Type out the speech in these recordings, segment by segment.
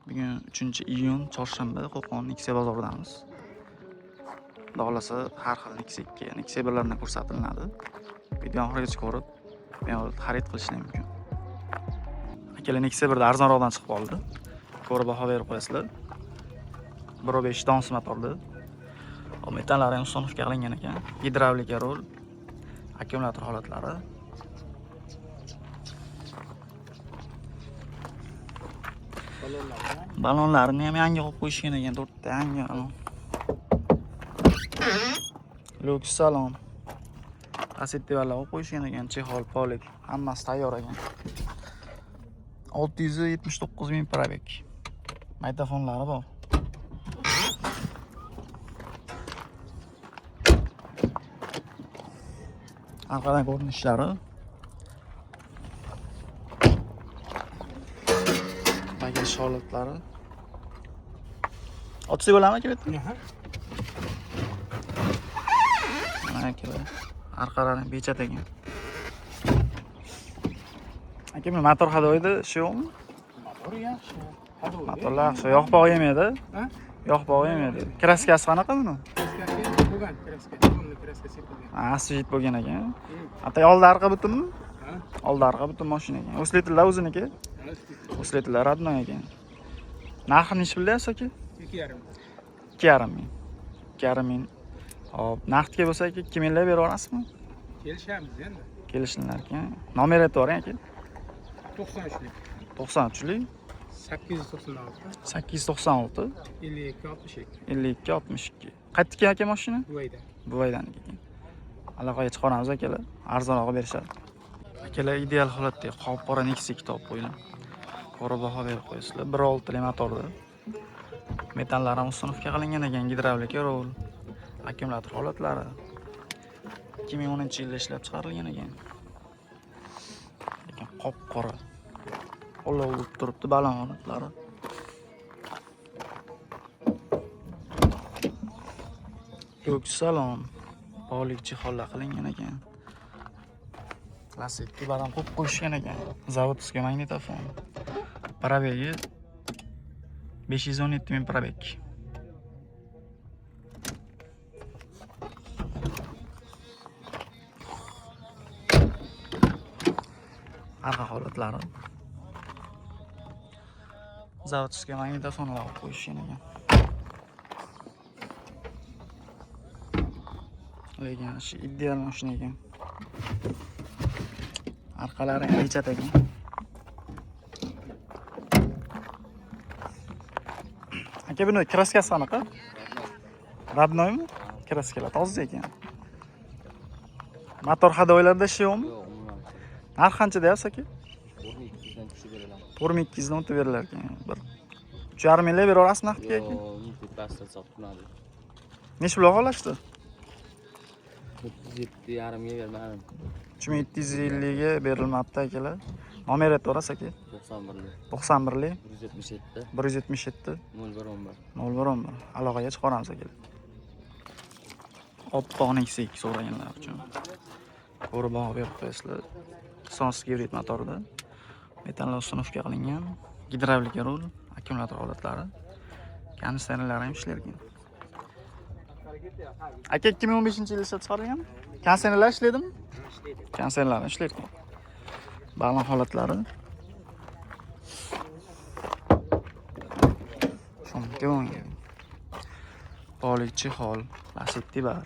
Bugun 3-iyun chorshanba, Qo'qon Nexia bozoridamiz. Xudo xolasa har xil Nexia birlarini ko'rsatiladi. Video oxirigacha ko'rib, bemalol xarid qilishingiz mumkin. Akalar Nexia birda arzonroqdan chiqib qoldi. Ko'rib baho berib qo'yasizlar. 1.5 dons motorli. Metallari ham ustonovka qilingan ekan. Gidravlika rul, akkumulyator holatlari. Balonlarni ham yangi qo'yib qo'yishgan ekan, 4 ta yangi balon. Luks salon. Assettivallar qo'yib qo'yishgan ekan, chexol, polik, hammasi tayyor ekan. 679 ming probek. Maytafonlari bor. Arqadan ko'rinishlari. Bagaj holatlari. Otsa bo'ladimi aka bu yerda? Mana aka. Arqalari bechat ekan. Aka bu motor hadoydi, shu yo'qmi? Motor yaxshi. Hadoydi. Motorlar yaxshi, yo'q bog' yemaydi. Ha? Yo'q bog' yemaydi. Kraskasi qanaqa buni? Kraska bo'lgan, kraska sepilgan. Asfalt bo'lgan ekan. Ata oldi arqa butunmi? Ha? Oldi arqa butun mashina ekan. O'sletlar o'ziniki. O'sletlar radnoy ekan. Narxini necha bilyapsiz aka? 2,5. 2,5 ming. 2,5 ming. Hop, naqdga bo'lsa aka 2 minglar berib olasizmi? Kelishamiz endi. Kelishinglar ekan. Nomer aytib yuboring aka. 93lik. 93lik 896 896 52 62. 52 62. Qayerdiki aka mashina? Buvayda. Buvaydaniki ekan. Aloqaga chiqaramiz akalar. Arzonroq berishadi. Akalar ideal holatda qop-qora Nexia kitob qo'yiladi. Ko'rib baho berib qo'yasizlar. 1.6 li motorda. Metallari ham ustonovka qilingan ekan, gidravlika rol, akkumulyator holatlari. 2010-yilda ishlab chiqarilgan ekan. Lekin qop-qora. Olov bo'lib turibdi balon holatlari. Luks salon, polik chexollar qilingan ekan. Klassik baram qo'yib qo'yishgan ekan. Zavodskiy magnitofon. Probegi 517 ming probeg. Arqa holatlari. Zavodskiy magnitofonlar qo'yishgan ekan. Lekin shu ideal mashina ekan. Arqalari ham bechat ekan. Aka buni kraskasi qanaqa? Radnoymi? Kraskalar toza ekan. Motor hadoylarda ishi yo'qmi? Yo'q, umuman. Narx qancha deyapsiz aka? 42 dan tushib beraman. 4200 dan o'tib berilar ekan. 3,5 minglar berib olasizmi naqdga aka? Yo'q, YouTube pastda sotib Necha pul olishdi? 37,5 ga bermadim. 3750 ga berilmabdi akalar. Nomer aytib berasiz aka? 91 91 177 177 0111. 0111. Aloqaga chiqaramiz akalar. Oppoq Nexia so'raganlar uchun. Ko'rib baho berib qo'yasizlar. Sonskiy gibrid motorda. Metall ustonovka qilingan, gidravlika rul, akkumulyator holatlari. Kanisterlari ham ishlar ekan. Aka 2015-yilda ishlab chiqarilganmi? Konserlar ishlaydimi? Ishlaydi. Konserlar ishlar ekan. Balon holatlari. Champion. Polik chexol, Lasetti bar.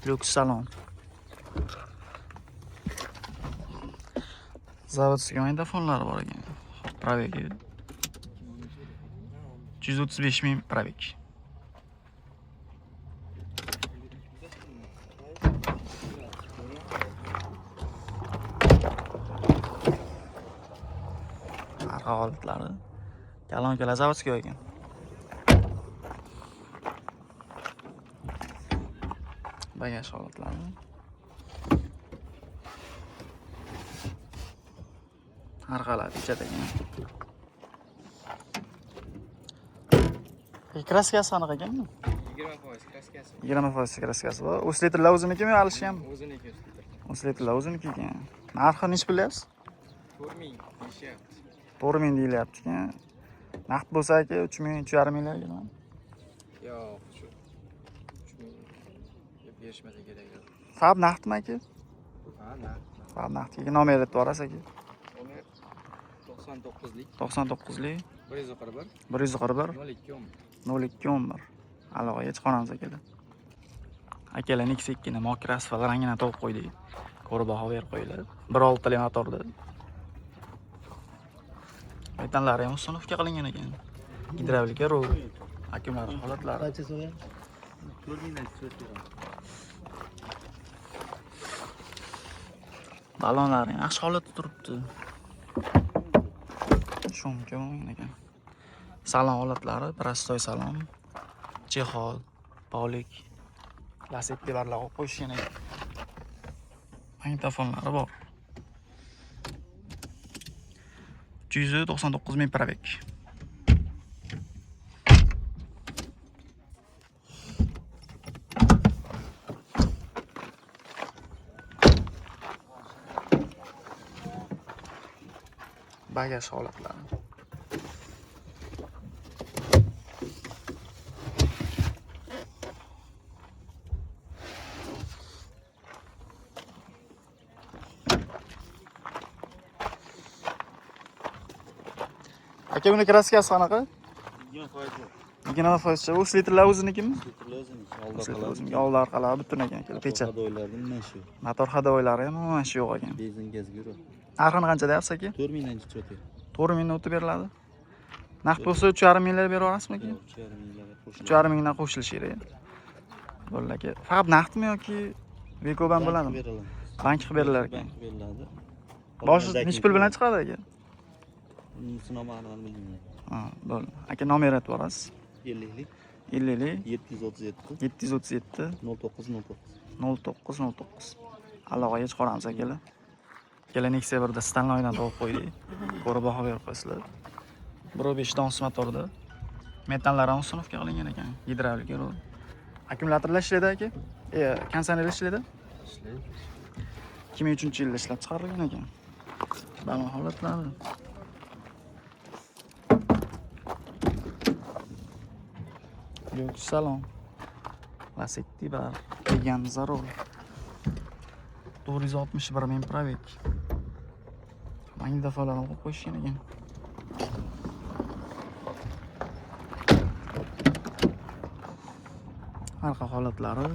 Luks salon. Zavodskiy magnitofonlari bor ekan. Probegi 135 ming probeg. Arqa holatlari. Kalonkalar zavodskiy ekan. Bagaj holatlari. Arqalar bechat ekan. Kraskasi qanaqa ekan? 20% kraskasi. 20% kraskasi bor. O'sletlar o'zinikimi yo alishganmi? O'ziniki. O'sletlar o'ziniki ekan. Narxi necha bilyapsiz? 4000 deyishyapti. 4 ming deyilyapti ekan. Naqd bo'lsa aka 3 ming, 3,5 minglarga keladi. Yo'q, shu 3000 deb berishmasa kerak edi. Faqat naqdmi aka? Ha, na. Faqat naqdga nomer aytib yuborasiz aka. Nomer 99lik 99lik 141 141 0211. Aloqaga chiqamiz akalar. Akalar Nexia mokra asfalt rangini topib qo'ydik. Ko'rib baho berib qo'yinglar. 1.6 li motorda. Metanlari ham ustunovka qilingan ekan. Gidravlika rul, akkumulyator holatlari. Qancha so'rayapsiz? 4000 so'rayapsiz. Balonlari yaxshi holatda turibdi. Shumka bo'lgan ekan. Salon holatlari, prostoy salon, chexol, polik, lasetti barlar qo'yib qo'yishgan ekan. Magnitofonlari bor. 399 ming probek. Bagaj holatlari. Aka buni kraskasi qanaqa? 20%. U litrlar o'zinikimi? O'ziniki oldi orqalari butun ekan, pechat. Xadoylardan mana shu. Motor xadoylari ham mana shu yo'q ekan. Benzin gaz yurib. Narxini qancha deyapsiz aka? 4000 dan chiqadi. 4 mingdan o'tib beriladi. Naqd bo'lsa 3,5 minglar berib yuborasizmi aka? 3,5 mingdan qo'shilishi kerak. Bo'ldi aka. Faqat naqdmi yoki Vekoban bo'ladimi? Bank qilib berilar ekan. Beriladi. Boshi nech pul bilan chiqadi aka? Sinomani bilmayman. Ha, bo'ldi. Aka nomer aytib yuborasiz. 50lik 50lik 737 737 0909. 0909. Aloqaga chiqaramiz akalar. Akalar Nexia 1da Stanloydan topib qo'ydik. Ko'rib baho berib qo'ysizlar. 1.5 dons motorda. Metanlar ham ustunovka qilingan ekan. Gidravlika rul. Akkumulyatorlar ishlaydi aka? Kondisionerlar ishlaydi? Ishlaydi. 2003-yilda ishlab chiqarilgan ekan. Balon holatlari. Yo'q salon. Lasetti bar, degan zarur. 461 ming probek. Magnitofonlarni qo'yib qo'yishgan ekan. Arqa holatlari,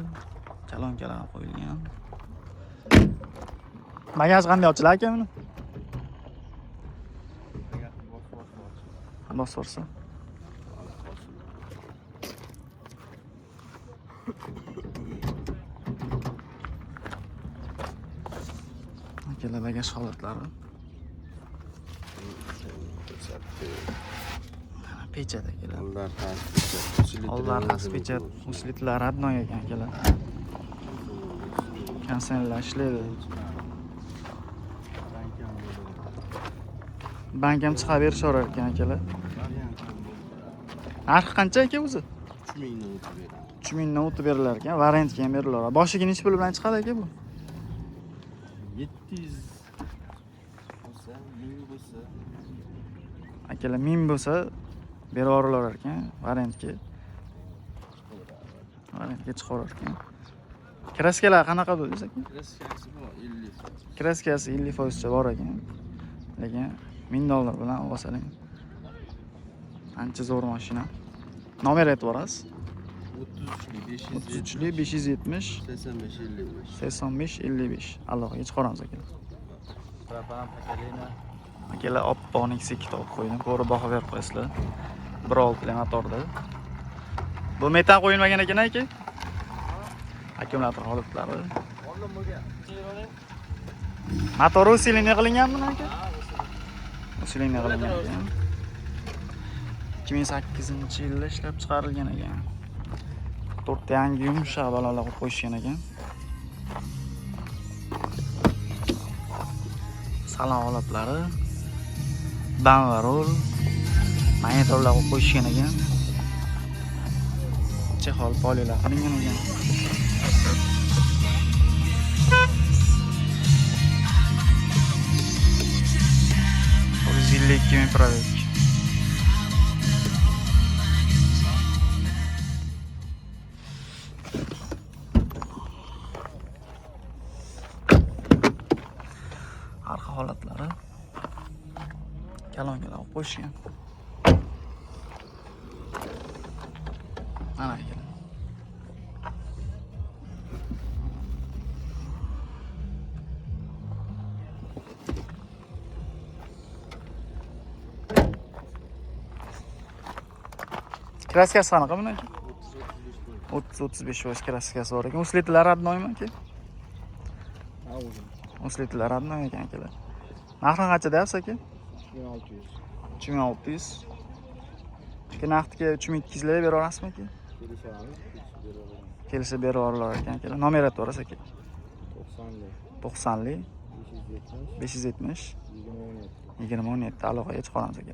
chalonkalar qo'yilgan. Bagaj qanday ochiladi aka buni? Bosforsa. Akalar bagaj holatlari. Pechat akalar. Ollar xas pechat, uslitlar radnoy ekan akalar. Kondisionerlar ishlaydi. Bank ham chiqarib berishaverar ekan akalar. Narxi qancha aka o'zi? 3 mingdan o'tib berilar ekan, variantga ham berilar. Boshiga necha pul bilan chiqadi aka bu? 700 bo'lsa, 1000 bo'lsa. Akalar 1000 bo'lsa berib yuborlar ekan, variantga. Variantga chiqarar ekan. Kraskalar qanaqa bo'ldi aka? Kraskasi bor 50. Kraskasi 50% bor ekan. Lekin $1000 bilan olsaling. Ancha zo'r mashina. Nomer aytib yuborasiz. 33 570 85 55. Aloqaga chiqaramiz akalar. Propan pakalina. Akalar oppoq Nexia kitob qo'ydim. Ko'rib baho berib qo'yasizlar. 1.6 li motorda. Bu metan qo'yilmagan ekan aka? Akkumulyator holatlari. Motor usilini qilinganmi aka? Usilini qilingan ekan. 2008-yilda ishlab chiqarilgan ekan. 4 ta yangi yumshoq balolar qo'yib qo'yishgan ekan. Salon holatlari, banvarol, monitorlar qo'yib qo'yishgan ekan. Chexol polilar qilingan ekan. 52 ming pробег. Arqa holatlari kalonga olib qo'yishgan. Mana keling. Kraskasi qanaqa buni aka? 30-35 yosh kraskasi bor ekan. Uslitlari adnoymi aka? Ha, o'zim. Uslitlari adnoy ekan akalar. Narxi qancha deyapsiz aka? 2600. 3600. Naqdga 3200 lar bera olasizmi aka? Kelishamiz. Kelishib berib yuborlar ekan akalar. Nomer aytib berasiz aka. 90lik. 90lik 570. 570 2017. 2017 aloqaga chiqaramiz aka.